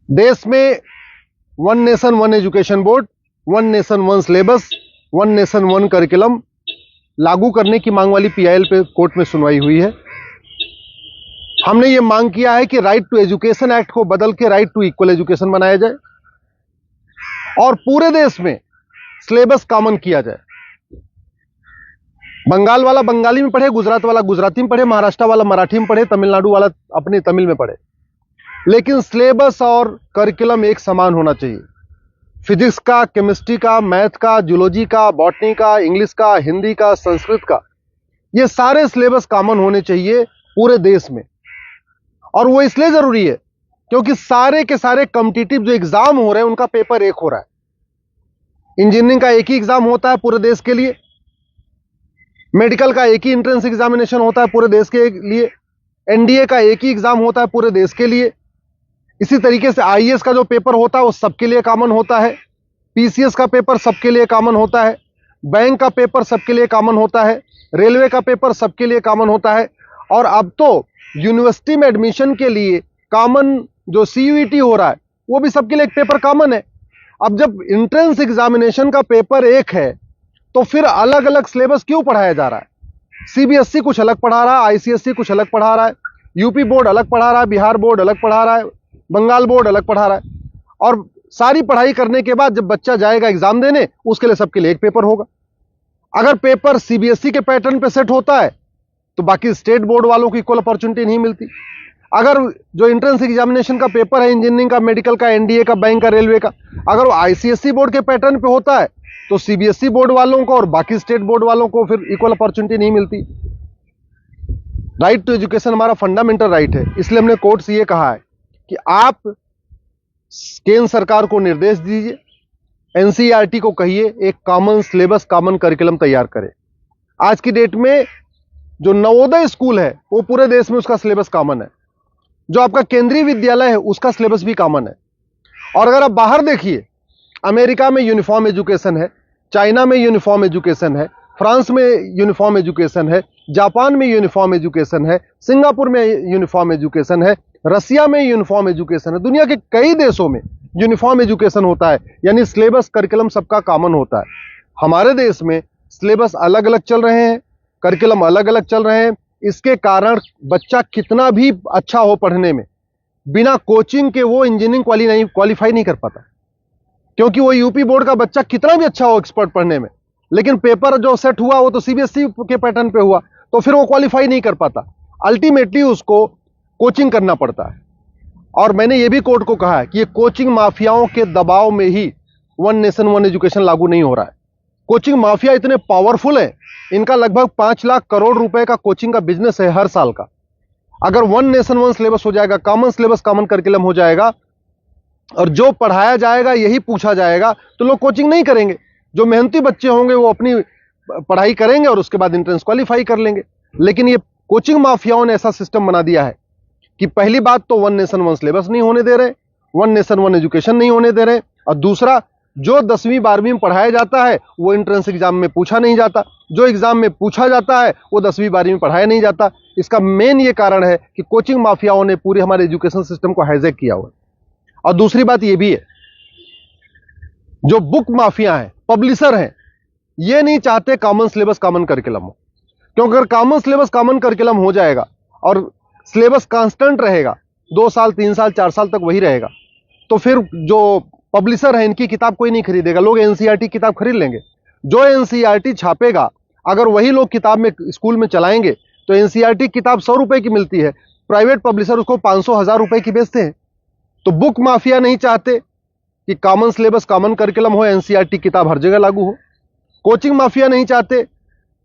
देश में one nation one education board, one nation one syllabus, one nation one curriculum लागू करने की मांग वाली पीआईएल पे कोर्ट में सुनवाई हुई है। हमने ये मांग किया है कि राइट टू एजुकेशन एक्ट को बदल के राइट टू इक्वल एजुकेशन बनाया जाए और पूरे देश में सिलेबस कॉमन किया जाए। बंगाल वाला बंगाली में पढ़े, गुजरात वाला गुजराती में पढ़े, महाराष्ट्र वाला मराठी में पढ़े, तमिलनाडु वाला अपनी तमिल में पढ़े, लेकिन सिलेबस और करिकुलम एक समान होना चाहिए। फिजिक्स का, केमिस्ट्री का, मैथ का, जूलॉजी का, बॉटनी का, इंग्लिश का, हिंदी का, संस्कृत का, ये सारे सिलेबस कॉमन होने चाहिए पूरे देश में। और वो इसलिए जरूरी है क्योंकि सारे के सारे कॉम्पिटिटिव जो एग्जाम हो रहे हैं उनका पेपर एक हो रहा है। इंजीनियरिंग का एक ही एग्जाम होता है पूरे देश के लिए, मेडिकल का एक ही एंट्रेंस एग्जामिनेशन होता है पूरे देश के लिए, एनडीए का एक ही एग्जाम होता है पूरे देश के लिए। इसी तरीके से आईएएस का जो पेपर होता है वो सबके लिए कॉमन होता है, पीसीएस का पेपर सबके लिए कॉमन होता है, बैंक का पेपर सबके लिए कॉमन होता है, रेलवे का पेपर सबके लिए कॉमन होता है। और अब तो यूनिवर्सिटी में एडमिशन के लिए कॉमन जो सीयूईटी हो रहा है वो भी सबके लिए एक पेपर कॉमन है। अब जब एंट्रेंस एग्जामिनेशन का पेपर एक है तो फिर अलग अलग सिलेबस क्यों पढ़ाया जा रहा है? सीबीएसई कुछ अलग पढ़ा रहा है, आईसीएसई कुछ अलग पढ़ा रहा है, यूपी बोर्ड अलग पढ़ा रहा है, बिहार बोर्ड अलग पढ़ा रहा है, बंगाल बोर्ड अलग पढ़ा रहा है। और सारी पढ़ाई करने के बाद जब बच्चा जाएगा एग्जाम देने, उसके लिए सबके लिए एक पेपर होगा। अगर पेपर सीबीएसई के पैटर्न पे सेट होता है तो बाकी स्टेट बोर्ड वालों को इक्वल अपॉर्चुनिटी नहीं मिलती। अगर जो एंट्रेंस एग्जामिनेशन का पेपर है इंजीनियरिंग का, मेडिकल का, एनडीए का, बैंक का, रेलवे का, अगर वो आईसीएसई बोर्ड के पैटर्न पे होता है तो सीबीएसई बोर्ड वालों को और बाकी स्टेट बोर्ड वालों को फिर इक्वल अपॉर्चुनिटी नहीं मिलती। राइट टू एजुकेशन हमारा फंडामेंटल राइट है, इसलिए हमने कोर्ट से ये कहा है कि आप केंद्र सरकार को निर्देश दीजिए, एनसीईआरटी को कहिए एक कॉमन सिलेबस, कॉमन करिकुलम तैयार करे। आज की डेट में जो नवोदय स्कूल है वो पूरे देश में उसका सिलेबस कॉमन है, जो आपका केंद्रीय विद्यालय है उसका सिलेबस भी कॉमन है। और अगर आप बाहर देखिए, अमेरिका में यूनिफॉर्म एजुकेशन है, चाइना में यूनिफॉर्म एजुकेशन है, फ्रांस में यूनिफॉर्म एजुकेशन है, जापान में यूनिफॉर्म एजुकेशन है, सिंगापुर में यूनिफॉर्म एजुकेशन है, रसिया में यूनिफॉर्म एजुकेशन है, दुनिया के कई देशों में यूनिफॉर्म एजुकेशन होता है, यानी सिलेबस करिकुलम सबका कॉमन होता है। हमारे देश में सिलेबस अलग अलग चल रहे हैं, करिकुलम अलग अलग चल रहे हैं। इसके कारण बच्चा कितना भी अच्छा हो पढ़ने में, बिना कोचिंग के वो इंजीनियरिंग क्वालिफाई नहीं कर पाता, क्योंकि वो यूपी बोर्ड का बच्चा कितना भी अच्छा हो एक्सपर्ट पढ़ने में, लेकिन पेपर जो सेट हुआ वो तो सीबीएसई के पैटर्न पे हुआ, तो फिर वो क्वालिफाई नहीं कर पाता। अल्टीमेटली उसको कोचिंग करना पड़ता है। और मैंने ये भी कोर्ट को कहा है कि ये कोचिंग माफियाओं के दबाव में ही वन नेशन वन एजुकेशन लागू नहीं हो रहा है। कोचिंग माफिया इतने पावरफुल है, इनका लगभग 5 लाख करोड़ रुपए का कोचिंग का बिजनेस है हर साल का। अगर वन नेशन वन सिलेबस हो जाएगा, कॉमन सिलेबस, कॉमन करिकुलम हो जाएगा और जो पढ़ाया जाएगा यही पूछा जाएगा, तो लोग कोचिंग नहीं करेंगे। जो मेहनती बच्चे होंगे वो अपनी पढ़ाई करेंगे और उसके बाद एंट्रेंस क्वालिफाई कर लेंगे। लेकिन ये कोचिंग माफियाओं ने ऐसा सिस्टम बना दिया है कि पहली बात तो वन नेशन वन सिलेबस नहीं होने दे रहे, वन नेशन वन एजुकेशन नहीं होने दे रहे, और दूसरा जो 10वीं 12वीं में पढ़ाया जाता है वो एंट्रेंस एग्जाम में पूछा नहीं जाता, जो एग्जाम में पूछा जाता है वो 10वीं 12वीं में पढ़ाया नहीं जाता। इसका मेन ये कारण है कि कोचिंग माफियाओं ने पूरे हमारे एजुकेशन सिस्टम को हाईजैक किया हुआ है। और दूसरी बात ये भी है, जो बुक माफिया हैं, पब्लिशर हैं, ये नहीं चाहते कॉमन सिलेबस कॉमन करिकुलम हो, क्योंकि अगर कॉमन सिलेबस कॉमन करिकुलम हो जाएगा और सिलेबस कांस्टेंट रहेगा, 2 साल 3 साल 4 साल तक वही रहेगा, तो फिर जो पब्लिशर है इनकी किताब कोई नहीं खरीदेगा, लोग एनसीईआरटी किताब खरीद लेंगे। जो एनसीईआरटी छापेगा अगर वही लोग किताब में स्कूल में चलाएंगे तो एनसीईआरटी किताब 100 रुपए की मिलती है, प्राइवेट पब्लिशर उसको 500-1000 रुपए की बेचते हैं। तो बुक माफिया नहीं चाहते कि कॉमन सिलेबस कॉमन करिकुलम हो, एनसीईआरटी किताब हर जगह लागू हो। कोचिंग माफिया नहीं चाहते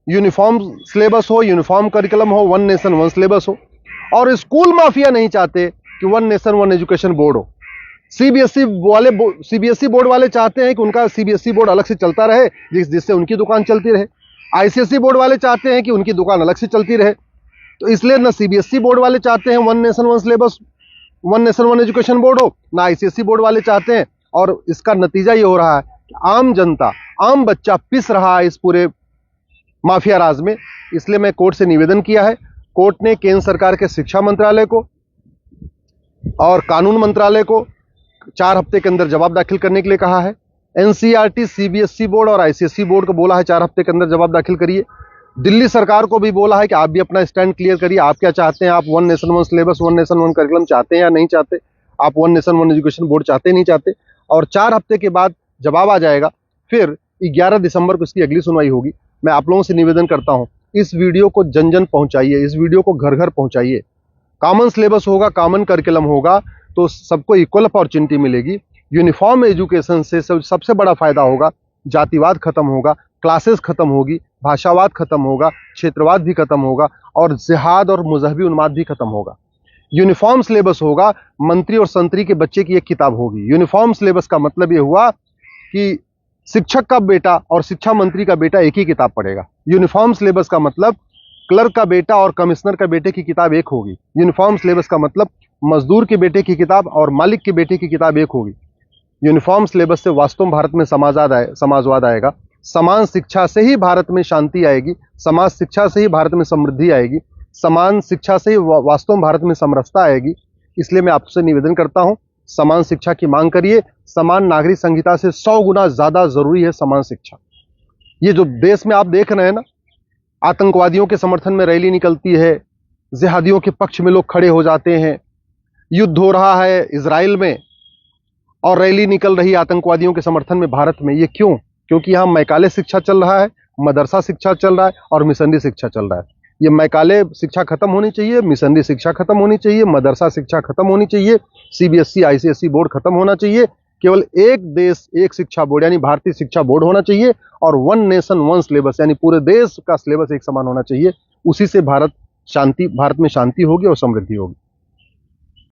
यूनिफॉर्म सिलेबस हो, यूनिफॉर्म करिकुलम हो, वन नेशन वन सिलेबस हो। और स्कूल माफिया नहीं चाहते कि one nation one education board हो। सीबीएसई बोर्ड वाले चाहते हैं कि उनका सीबीएसई बोर्ड अलग से चलता रहे, जिससे उनकी दुकान चलती रहे। आईसीएसई बोर्ड वाले चाहते हैं कि उनकी दुकान अलग से चलती रहे। तो इसलिए ना सीबीएसई बोर्ड वाले चाहते हैं one nation one syllabus, one nation one education board हो, ना आईसीएसई बोर्ड वाले चाहते हैं। और इसका नतीजा ये हो रहा है कि आम जनता, आम बच्चा पिस रहा है इस पूरे माफिया राज में। इसलिए मैं कोर्ट से निवेदन किया है। कोर्ट ने केंद्र सरकार के शिक्षा मंत्रालय को और कानून मंत्रालय को 4 हफ्ते के अंदर जवाब दाखिल करने के लिए कहा है। एनसीईआरटी, सीबीएसई बोर्ड और आईसीएसई बोर्ड को बोला है 4 हफ्ते के अंदर जवाब दाखिल करिए। दिल्ली सरकार को भी बोला है कि आप भी अपना स्टैंड क्लियर करिए, आप क्या चाहते हैं, आप one nation one syllabus, one nation one curriculum चाहते हैं या नहीं चाहते, आप one nation one education board चाहते नहीं चाहते। और 4 हफ्ते के बाद जवाब आ जाएगा, फिर 11 दिसंबर को इसकी अगली सुनवाई होगी। मैं आप लोगों से निवेदन करता हूं, इस वीडियो को जन जन पहुंचाइए, इस वीडियो को घर घर पहुंचाइए। कॉमन सिलेबस होगा, कॉमन करिकुलम होगा तो सबको इक्वल अपॉर्चुनिटी मिलेगी। यूनिफॉर्म एजुकेशन से सबसे बड़ा फायदा होगा, जातिवाद खत्म होगा, क्लासेस खत्म होगी, भाषावाद खत्म होगा, क्षेत्रवाद भी खत्म होगा और जिहाद और मजहबी उन्माद भी खत्म होगा। यूनिफॉर्म सिलेबस होगा, मंत्री और संतरी के बच्चे की एक किताब होगी। यूनिफॉर्म सिलेबस का मतलब यह हुआ कि शिक्षक का बेटा और शिक्षा मंत्री का बेटा एक ही किताब पढ़ेगा। यूनिफॉर्म सिलेबस का मतलब क्लर्क का बेटा और कमिश्नर का बेटे की किताब एक होगी। यूनिफॉर्म सिलेबस का मतलब मजदूर के बेटे की किताब और मालिक के बेटे की किताब एक होगी। यूनिफॉर्म सिलेबस से वास्तव में भारत में समाजवाद आएगा। समान शिक्षा से ही भारत में शांति आएगी, समाज शिक्षा से ही भारत में समृद्धि आएगी, समान शिक्षा से ही वास्तव में भारत में समरसता आएगी। इसलिए मैं आपसे निवेदन करता हूं, समान शिक्षा की मांग करिए। समान नागरिक संहिता से 100 गुना ज्यादा जरूरी है समान शिक्षा। ये जो देश में आप देख रहे हैं ना, आतंकवादियों के समर्थन में रैली निकलती है, जिहादियों के पक्ष में लोग खड़े हो जाते हैं, युद्ध हो रहा है इजराइल में और रैली निकल रही है आतंकवादियों के समर्थन में भारत में। ये क्यों? क्योंकि यहाँ मैकाले शिक्षा चल रहा है, मदरसा शिक्षा चल रहा है और मिशनरी शिक्षा चल रहा है। ये मैकाले शिक्षा खत्म होनी चाहिए, मिशनरी शिक्षा खत्म होनी चाहिए, मदरसा शिक्षा खत्म होनी चाहिए, सीबीएसई आईसीएसई बोर्ड खत्म होना चाहिए। केवल एक देश एक शिक्षा बोर्ड यानी भारतीय शिक्षा बोर्ड होना चाहिए और वन नेशन वन सिलेबस यानी पूरे देश का सिलेबस एक समान होना चाहिए। उसी से भारत में शांति होगी और समृद्धि होगी।